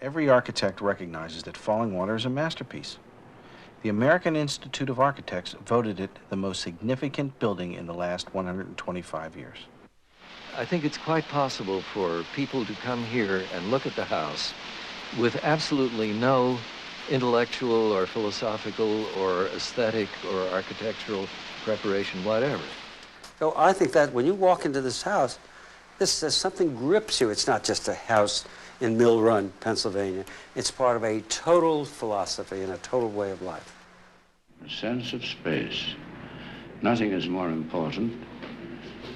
Every architect recognizes that Falling Water is a masterpiece. The American Institute of Architects voted it the most significant building in the last 125 years. I think it's quite possible for people to come here and look at the house with absolutely no intellectual or philosophical or aesthetic or architectural preparation, whatever. So I think that when you walk into this house, something grips you. It's not just a house in Mill Run, Pennsylvania. It's part of a total philosophy and a total way of life. A sense of space. Nothing is more important,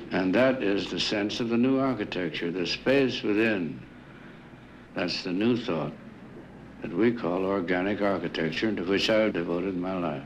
and that is the sense of the new architecture, the space within. That's the new thought that we call organic architecture, and to which I have devoted my life.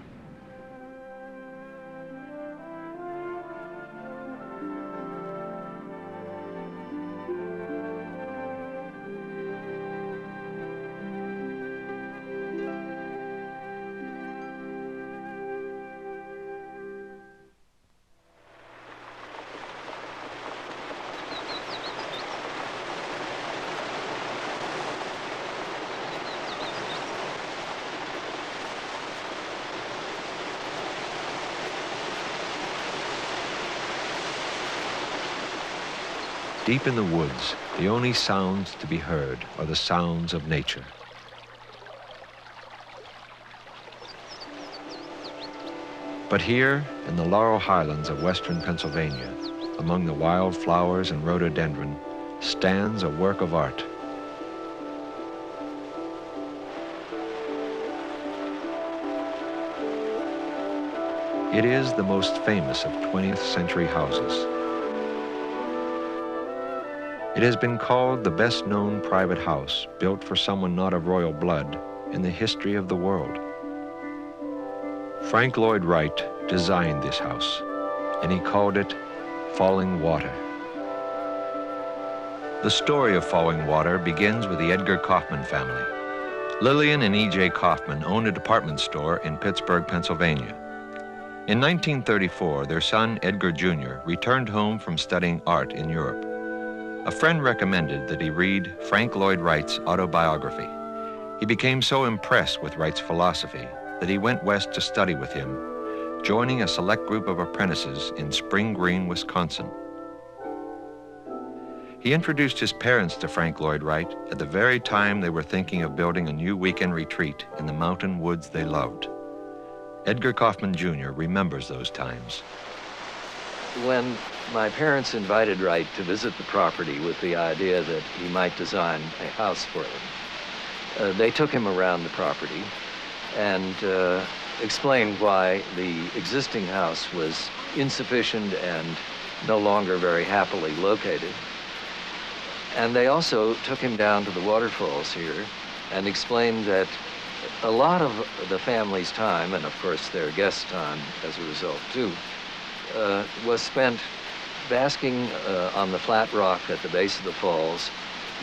Deep in the woods, the only sounds to be heard are the sounds of nature. But here, in the Laurel Highlands of western Pennsylvania, among the wild flowers and rhododendron, stands a work of art. It is the most famous of 20th century houses. It has been called the best-known private house built for someone not of royal blood in the history of the world. Frank Lloyd Wright designed this house, and he called it Falling Water. The story of Falling Water begins with the Edgar Kaufman family. Lillian and E.J. Kaufman owned a department store in Pittsburgh, Pennsylvania. In 1934, their son, Edgar Jr., returned home from studying art in Europe. A friend recommended that he read Frank Lloyd Wright's autobiography. He became so impressed with Wright's philosophy that he went west to study with him, joining a select group of apprentices in Spring Green, Wisconsin. He introduced his parents to Frank Lloyd Wright at the very time they were thinking of building a new weekend retreat in the mountain woods they loved. Edgar Kaufman Jr. remembers those times. When my parents invited Wright to visit the property with the idea that he might design a house for them, they took him around the property and explained why the existing house was insufficient and no longer very happily located. And they also took him down to the waterfalls here and explained that a lot of the family's time, and of course their guests' time as a result too, was spent basking on the flat rock at the base of the falls,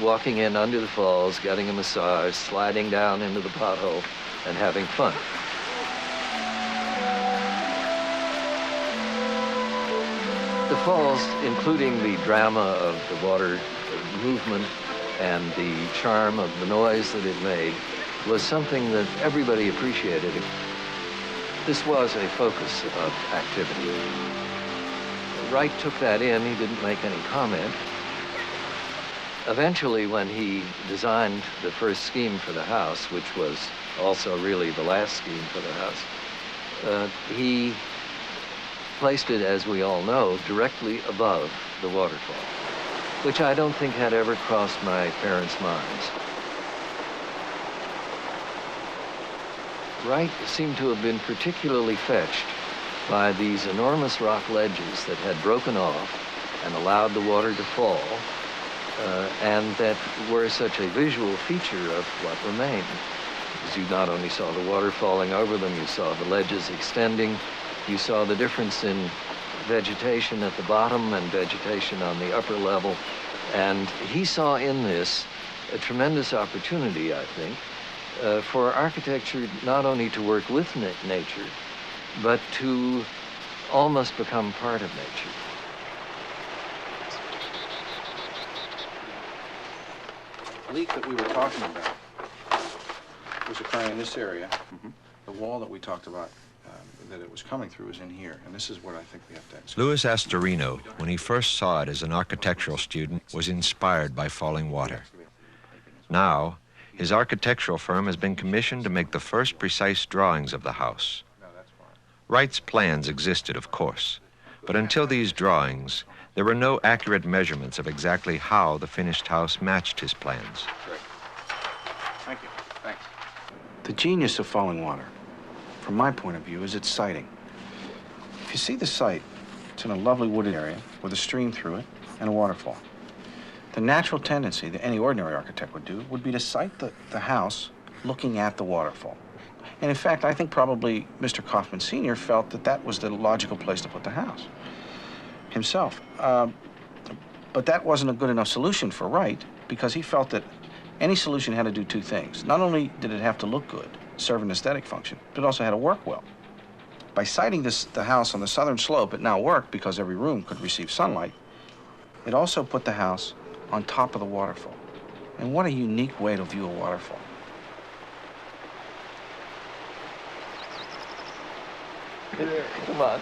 walking in under the falls, getting a massage, sliding down into the pothole, and having fun. The falls, including the drama of the water movement and the charm of the noise that it made, was something that everybody appreciated. This was a focus of activity. Wright took that in. He didn't make any comment. Eventually, when he designed the first scheme for the house, which was also really the last scheme for the house, he placed it, as we all know, directly above the waterfall, which I don't think had ever crossed my parents' minds. Wright seemed to have been particularly fetched by these enormous rock ledges that had broken off and allowed the water to fall, and that were such a visual feature of what remained. Because you not only saw the water falling over them, you saw the ledges extending, you saw the difference in vegetation at the bottom and vegetation on the upper level, and he saw in this a tremendous opportunity, I think, for architecture not only to work with nature, but to almost become part of nature. The leak that we were talking about was occurring in this area. The wall that we talked about, that it was coming through, is in here, and this is what I think we have to explain. Louis Astorino, when he first saw it as an architectural student, was inspired by falling water. Now, his architectural firm has been commissioned to make the first precise drawings of the house. Wright's plans existed, of course, but until these drawings, there were no accurate measurements of exactly how the finished house matched his plans. Great. Thank you. Thanks. The genius of falling water, from my point of view, is its siting. If you see the site, it's in a lovely wooded area with a stream through it and a waterfall. The natural tendency that any ordinary architect would do would be to site the house looking at the waterfall. And in fact, I think probably Mr. Kaufman Sr. felt that that was the logical place to put the house himself. But that wasn't a good enough solution for Wright, because he felt that any solution had to do two things. Not only did it have to look good, serve an aesthetic function, but it also had to work well. By siting the house on the southern slope, it now worked because every room could receive sunlight. It also put the house on top of the waterfall. And what a unique way to view a waterfall. Come on.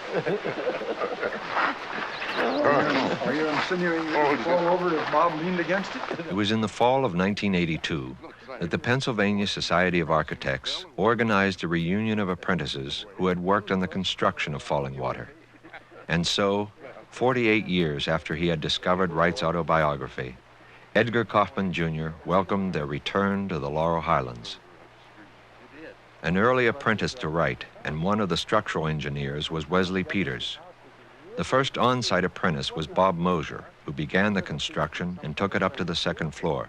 Are you insinuating you would fall over if Bob leaned against it? It was in the fall of 1982 that the Pennsylvania Society of Architects organized a reunion of apprentices who had worked on the construction of falling water. And so, 48 years after he had discovered Wright's autobiography, Edgar Kaufman Jr. welcomed their return to the Laurel Highlands. An early apprentice to Wright and one of the structural engineers was Wesley Peters. The first on-site apprentice was Bob Mosier, who began the construction and took it up to the second floor.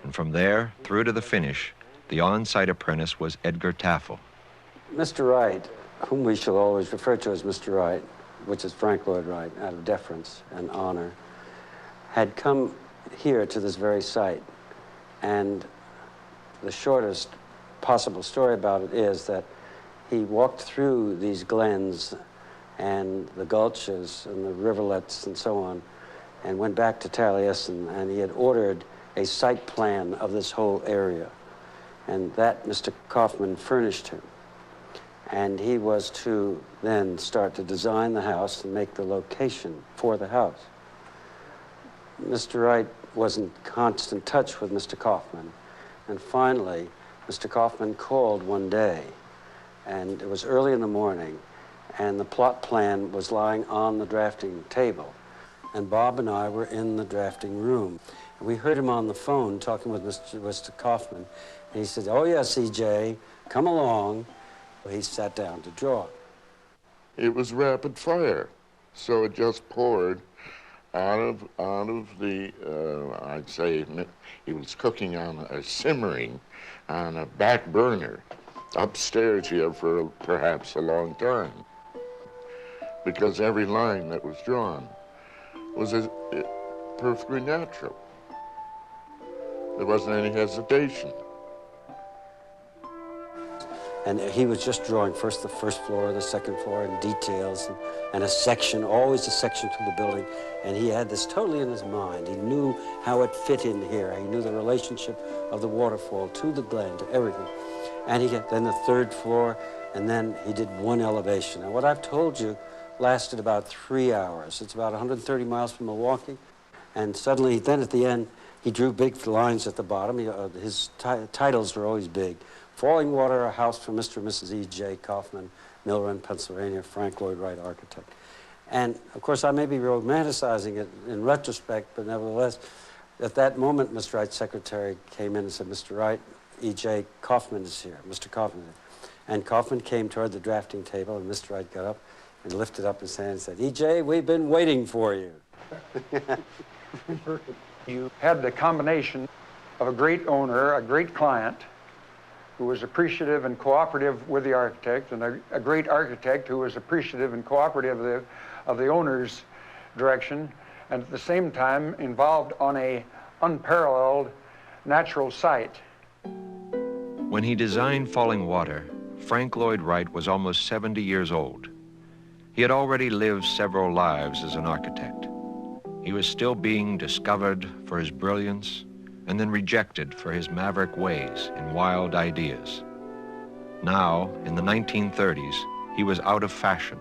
And from there, through to the finish, the on-site apprentice was Edgar Taffel. Mr. Wright, whom we shall always refer to as Mr. Wright, which is Frank Lloyd Wright, out of deference and honor, had come here to this very site. And the shortest possible story about it is that he walked through these glens and the gulches and the riverlets and so on, and went back to Taliesin, and he had ordered a site plan of this whole area. And that Mr. Kaufman furnished him. And he was to then start to design the house and make the location for the house. Mr. Wright was in constant touch with Mr. Kaufman, and finally, Mr. Kaufman called one day, and it was early in the morning, and the plot plan was lying on the drafting table. And Bob and I were in the drafting room. And we heard him on the phone talking with Mr. Kaufman, and he said, "Oh yes, E.J., come along." Well, he sat down to draw. It was rapid fire, so it just poured out of the, I'd say, he was cooking on simmering on a back burner upstairs here for perhaps a long time, because every line that was drawn was perfectly natural. There wasn't any hesitation. And he was just drawing first the first floor, the second floor, and details, and a section, always a section to the building. And he had this totally in his mind. He knew how it fit in here. He knew the relationship of the waterfall to the glen, to everything. And he got then the third floor, and then he did one elevation. And what I've told you lasted about 3 hours. It's about 130 miles from Milwaukee. And suddenly, then at the end, he drew big lines at the bottom. His titles were always big. Falling Water, a house for Mr. and Mrs. E.J. Kaufman, Mill Run, Pennsylvania, Frank Lloyd Wright, architect. And, of course, I may be romanticizing it in retrospect, but nevertheless, at that moment, Mr. Wright's secretary came in and said, "Mr. Wright, E.J. Kaufman is here, Mr. Kaufman is here." And Kaufman came toward the drafting table, and Mr. Wright got up and lifted up his hand and said, "E.J., we've been waiting for you." You had the combination of a great owner, a great client, who was appreciative and cooperative with the architect, and a great architect who was appreciative and cooperative of the owner's direction, and at the same time involved on a unparalleled natural site. When he designed Falling Water, Frank Lloyd Wright was almost 70 years old. He had already lived several lives as an architect. He was still being discovered for his brilliance and then rejected for his maverick ways and wild ideas. Now, in the 1930s, he was out of fashion.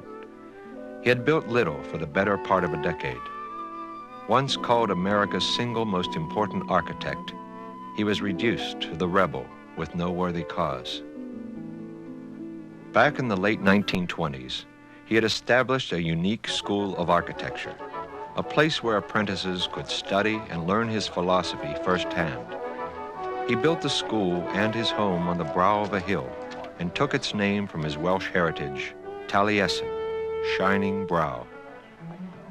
He had built little for the better part of a decade. Once called America's single most important architect, he was reduced to the rebel with no worthy cause. Back in the late 1920s, he had established a unique school of architecture, a place where apprentices could study and learn his philosophy firsthand. He built the school and his home on the brow of a hill and took its name from his Welsh heritage, Taliesin, shining brow.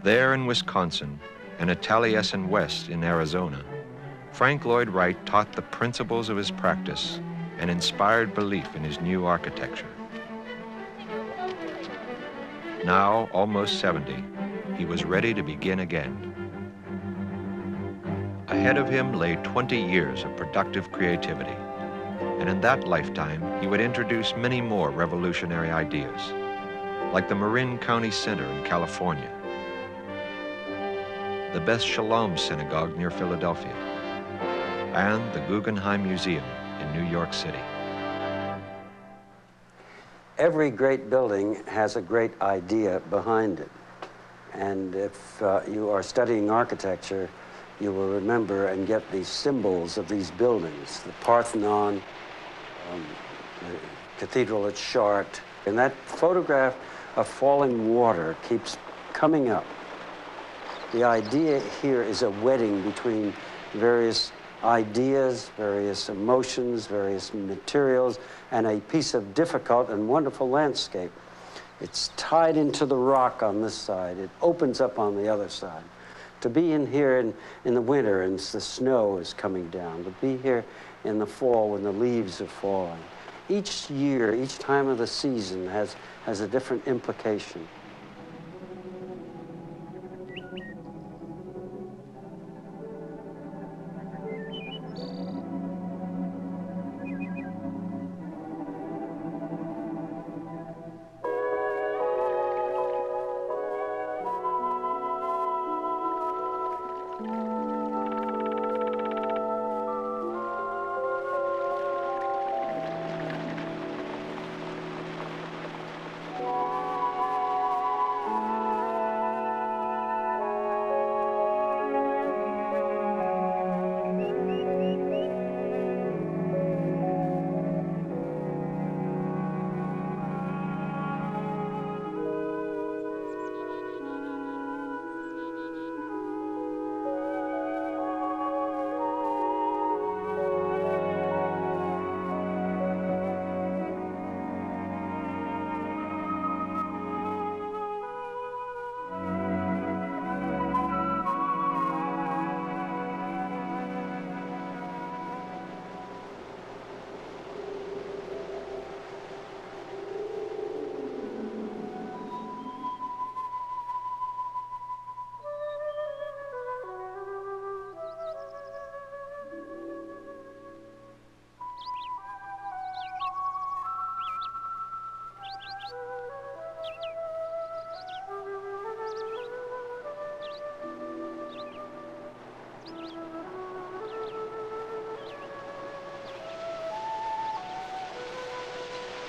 There in Wisconsin and at Taliesin West in Arizona, Frank Lloyd Wright taught the principles of his practice and inspired belief in his new architecture. Now, almost 70, he was ready to begin again. Ahead of him lay 20 years of productive creativity, and in that lifetime, he would introduce many more revolutionary ideas, like the Marin County Center in California, the Beth Shalom Synagogue near Philadelphia, and the Guggenheim Museum in New York City. Every great building has a great idea behind it. And if you are studying architecture, you will remember and get the symbols of these buildings, the Parthenon, the cathedral at Chartres. And that photograph of falling water keeps coming up. The idea here is a wedding between various ideas, various emotions, various materials, and a piece of difficult and wonderful landscape. It's tied into the rock on this side. It opens up on the other side. To be in here in the winter and the snow is coming down, to be here in the fall when the leaves are falling. Each year, each time of the season has a different implication.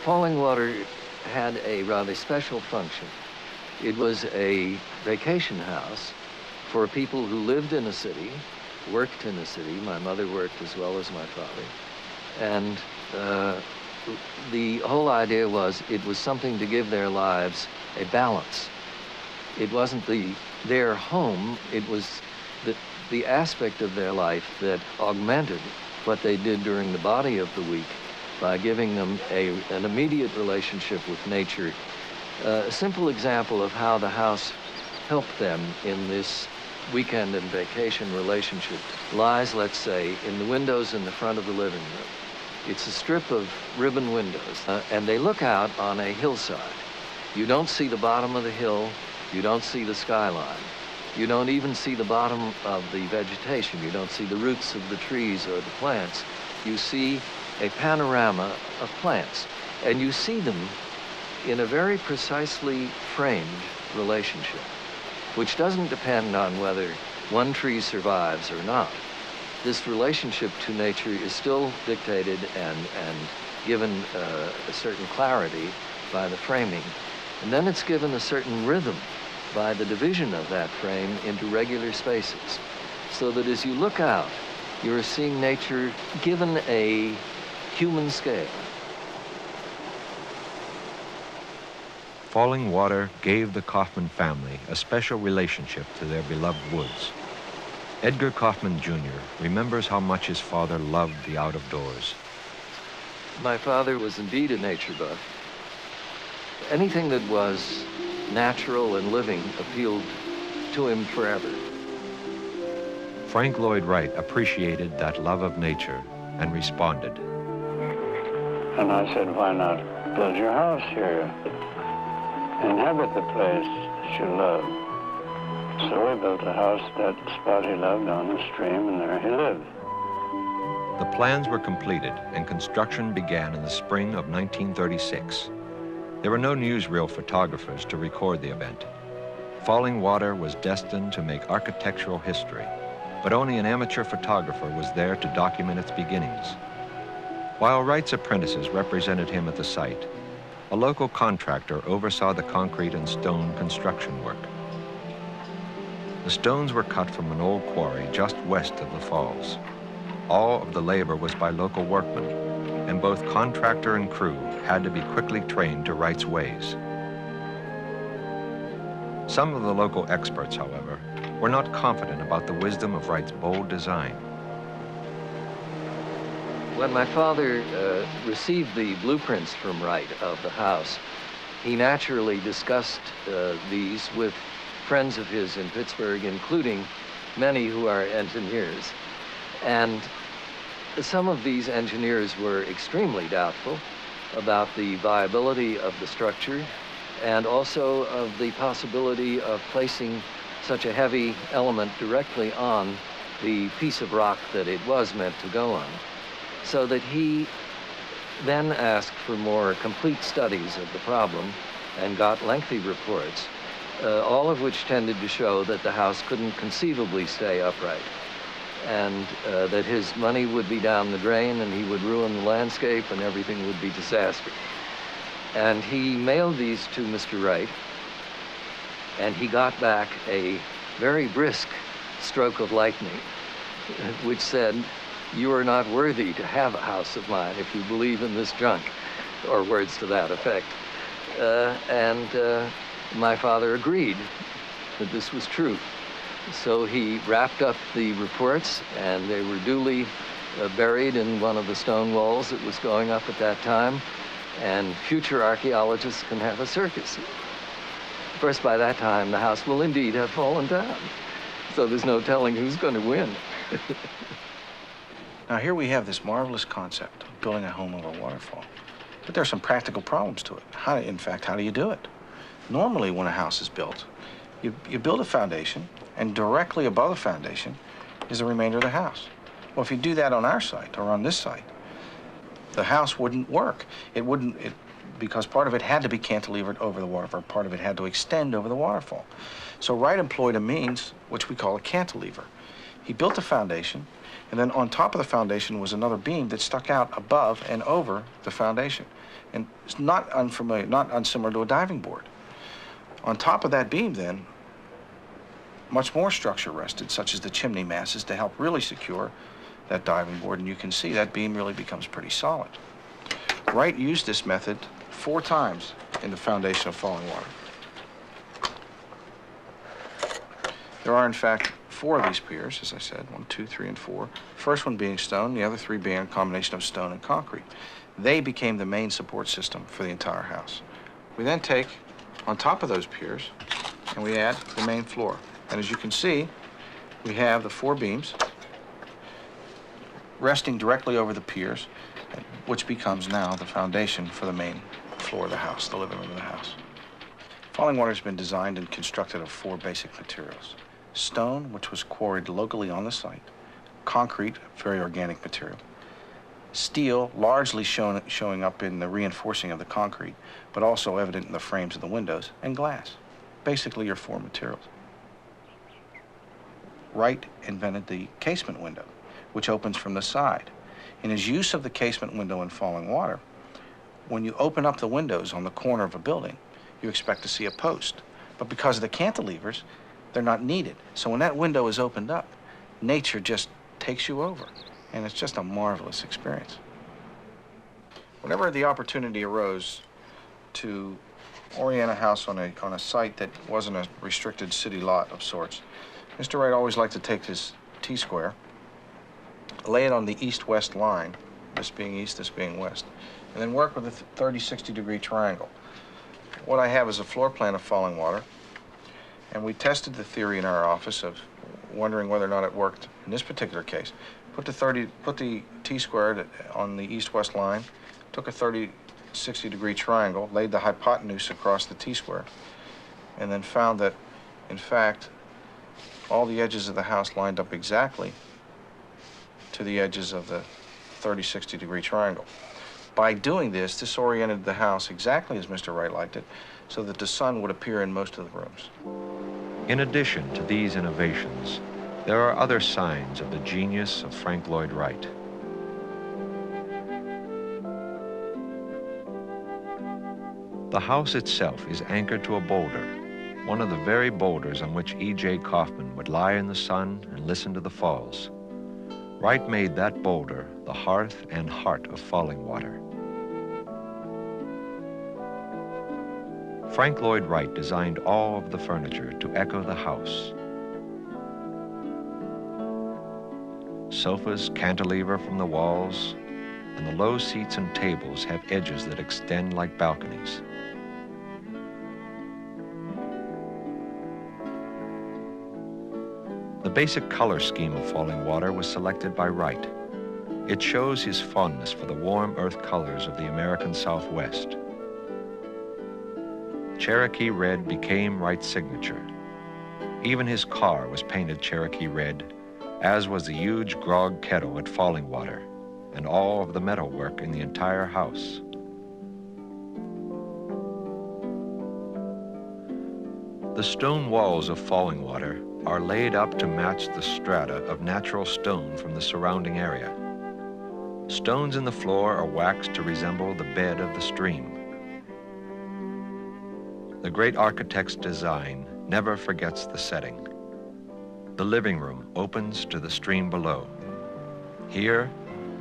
Falling Water had a rather special function. It was a vacation house for people who lived in a city, worked in a city. My mother worked as well as my father. And the whole idea was it was something to give their lives a balance. It wasn't their home, it was the aspect of their life that augmented what they did during the body of the week by giving them an immediate relationship with nature. A simple example of how the house helped them in this weekend and vacation relationship lies, let's say, in the windows in the front of the living room. It's a strip of ribbon windows, and they look out on a hillside. You don't see the bottom of the hill, you don't see the skyline. You don't even see the bottom of the vegetation. You don't see the roots of the trees or the plants. You see a panorama of plants, and you see them in a very precisely framed relationship, which doesn't depend on whether one tree survives or not. this relationship to nature is still dictated and given a certain clarity by the framing. And then it's given a certain rhythm by the division of that frame into regular spaces, so that as you look out, you're seeing nature given a human scale. Falling water gave the Kaufman family a special relationship to their beloved woods. Edgar Kaufman Jr. remembers how much his father loved the out of doors. My father was indeed a nature buff. Anything that was natural and living appealed to him forever. Frank Lloyd Wright appreciated that love of nature and responded. And I said, why not build your house here? Inhabit the place that you love. So we built a house at that spot he loved on the stream, and there he lived. The plans were completed and construction began in the spring of 1936. There were no newsreel photographers to record the event. Falling Water was destined to make architectural history, but only an amateur photographer was there to document its beginnings. While Wright's apprentices represented him at the site, a local contractor oversaw the concrete and stone construction work. The stones were cut from an old quarry just west of the falls. All of the labor was by local workmen, and both contractor and crew had to be quickly trained to Wright's ways. Some of the local experts, however, were not confident about the wisdom of Wright's bold design. When my father received the blueprints from Wright of the house, he naturally discussed these with friends of his in Pittsburgh, including many who are engineers. And some of these engineers were extremely doubtful about the viability of the structure and also of the possibility of placing such a heavy element directly on the piece of rock that it was meant to go on. So that he then asked for more complete studies of the problem and got lengthy reports, all of which tended to show that the house couldn't conceivably stay upright, and that his money would be down the drain and he would ruin the landscape and everything would be disaster. And he mailed these to Mr. Wright, and he got back a very brisk stroke of lightning, which said, "You are not worthy to have a house of mine if you believe in this junk," or words to that effect. My father agreed that this was true. So he wrapped up the reports, and they were duly buried in one of the stone walls that was going up at that time, and future archaeologists can have a circus. Of course, by that time, the house will indeed have fallen down, so there's no telling who's going to win. Now here we have this marvelous concept of building a home over a waterfall. But there are some practical problems to it. How do you do it? Normally when a house is built, you build a foundation, and directly above the foundation is the remainder of the house. Well, if you do that on our site or on this site, the house wouldn't work. Because part of it had to be cantilevered over the waterfall, part of it had to extend over the waterfall. So Wright employed a means which we call a cantilever. He built a foundation, and then on top of the foundation was another beam that stuck out above and over the foundation. And it's not unsimilar to a diving board. On top of that beam then, much more structure rested, such as the chimney masses, to help really secure that diving board, and you can see that beam really becomes pretty solid. Wright used this method 4 times in the foundation of Falling Water. There are, in fact, 4 of these piers, as I said, 1, 2, 3, and 4. First one being stone, the other 3 being a combination of stone and concrete. They became the main support system for the entire house. We then take, on top of those piers, and we add the main floor. And as you can see, we have the 4 beams resting directly over the piers, which becomes now the foundation for the main floor of the house, the living room of the house. Falling Water has been designed and constructed of 4 basic materials. Stone, which was quarried locally on the site. Concrete, very organic material. Steel, largely showing up in the reinforcing of the concrete, but also evident in the frames of the windows, and glass. Basically your 4 materials. Wright invented the casement window, which opens from the side. In his use of the casement window in Falling Water, when you open up the windows on the corner of a building, you expect to see a post. But because of the cantilevers, they're not needed. So when that window is opened up, nature just takes you over. And it's just a marvelous experience. Whenever the opportunity arose to orient a house on a site that wasn't a restricted city lot of sorts, Mr. Wright always liked to take his T-square, lay it on the east-west line, this being east, this being west, and then work with a 30-60 degree triangle. What I have is a floor plan of Falling Water, and we tested the theory in our office of wondering whether or not it worked in this particular case. Put the T-square on the east-west line, took a 30-60 degree triangle, laid the hypotenuse across the T-square, and then found that, in fact, all the edges of the house lined up exactly to the edges of the 30-60 degree triangle. By doing this, this oriented the house exactly as Mr. Wright liked it, so that the sun would appear in most of the rooms. In addition to these innovations, there are other signs of the genius of Frank Lloyd Wright. The house itself is anchored to a boulder, one of the very boulders on which E.J. Kaufman would lie in the sun and listen to the falls. Wright made that boulder the hearth and heart of Falling Water. Frank Lloyd Wright designed all of the furniture to echo the house. Sofas cantilever from the walls, and the low seats and tables have edges that extend like balconies. The basic color scheme of Falling Water was selected by Wright. It shows his fondness for the warm earth colors of the American Southwest. Cherokee red became Wright's signature. Even his car was painted Cherokee red, as was the huge grog kettle at Falling Water, and all of the metalwork in the entire house. The stone walls of Falling Water are laid up to match the strata of natural stone from the surrounding area. Stones in the floor are waxed to resemble the bed of the stream. The great architect's design never forgets the setting. The living room opens to the stream below. Here,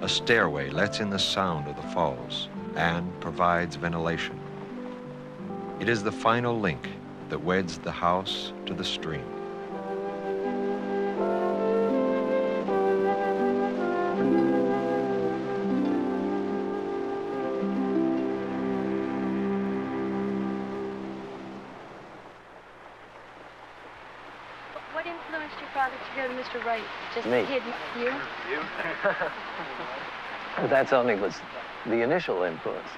a stairway lets in the sound of the falls and provides ventilation. It is the final link that weds the house to the stream. What influenced your father to go to Mr. Wright? Just Me. You? That's only was the initial influence.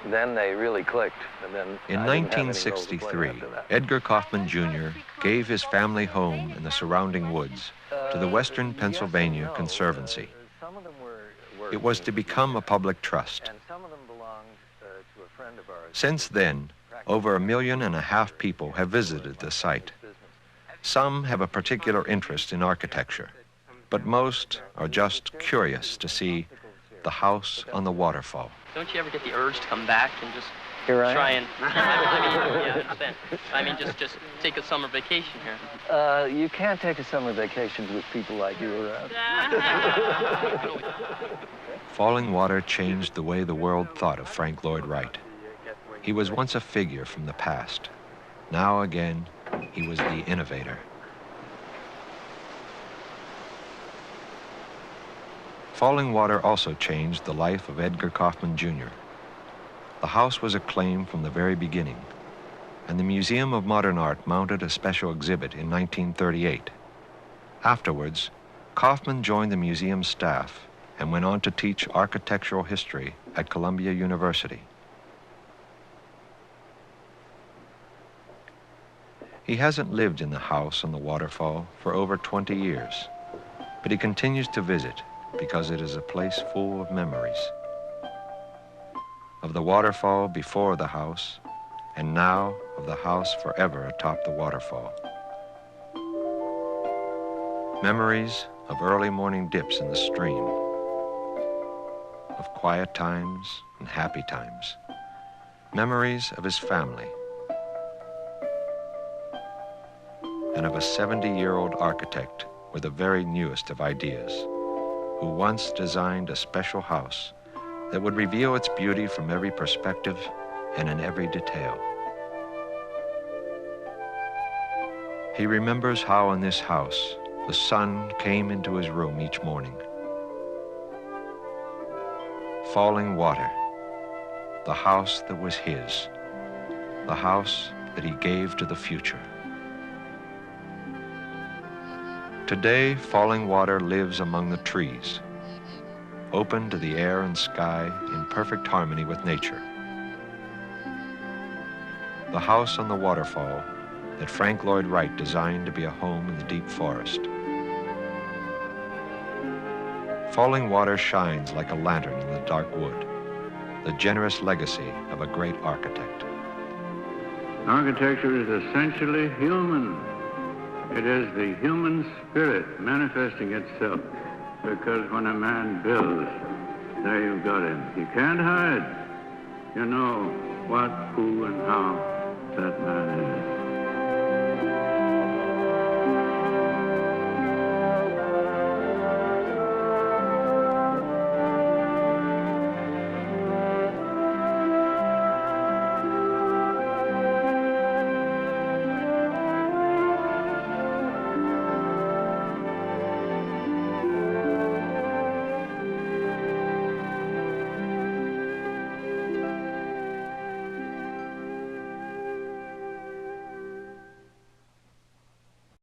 Then they really clicked, and then In I didn't have any role to play 1963, after that. Edgar Kaufman Jr. gave his family home in the surrounding woods to the Western Pennsylvania Conservancy. Some of them were It was to become a public trust. and some of them belonged to a friend of ours. Since then, over 1.5 million people have visited the site. Some have a particular interest in architecture, but most are just curious to see the house on the waterfall. Don't you ever get the urge to come back and just Here I try am. and... I understand. I mean, just take a summer vacation here. You can't take a summer vacation with people like you around. Falling Water changed the way the world thought of Frank Lloyd Wright. He was once a figure from the past. Now again, he was the innovator. Falling Water also changed the life of Edgar Kaufman Jr. The house was acclaimed from the very beginning, and the Museum of Modern Art mounted a special exhibit in 1938. Afterwards, Kaufman joined the museum staff and went on to teach architectural history at Columbia University. He hasn't lived in the house on the waterfall for over 20 years, but he continues to visit because it is a place full of memories. Of the waterfall before the house, and now of the house forever atop the waterfall. Memories of early morning dips in the stream, of quiet times and happy times, memories of his family, and of a 70-year-old architect with the very newest of ideas, who once designed a special house that would reveal its beauty from every perspective and in every detail. He remembers how in this house the sun came into his room each morning. Falling water, the house that was his, the house that he gave to the future. Today, Falling Water lives among the trees, open to the air and sky in perfect harmony with nature. The house on the waterfall that Frank Lloyd Wright designed to be a home in the deep forest. Falling Water shines like a lantern in the dark wood, the generous legacy of a great architect. Architecture is essentially human. It is the human spirit manifesting itself, because when a man builds, there you've got him. You can't hide. You know what, who, and how that man is.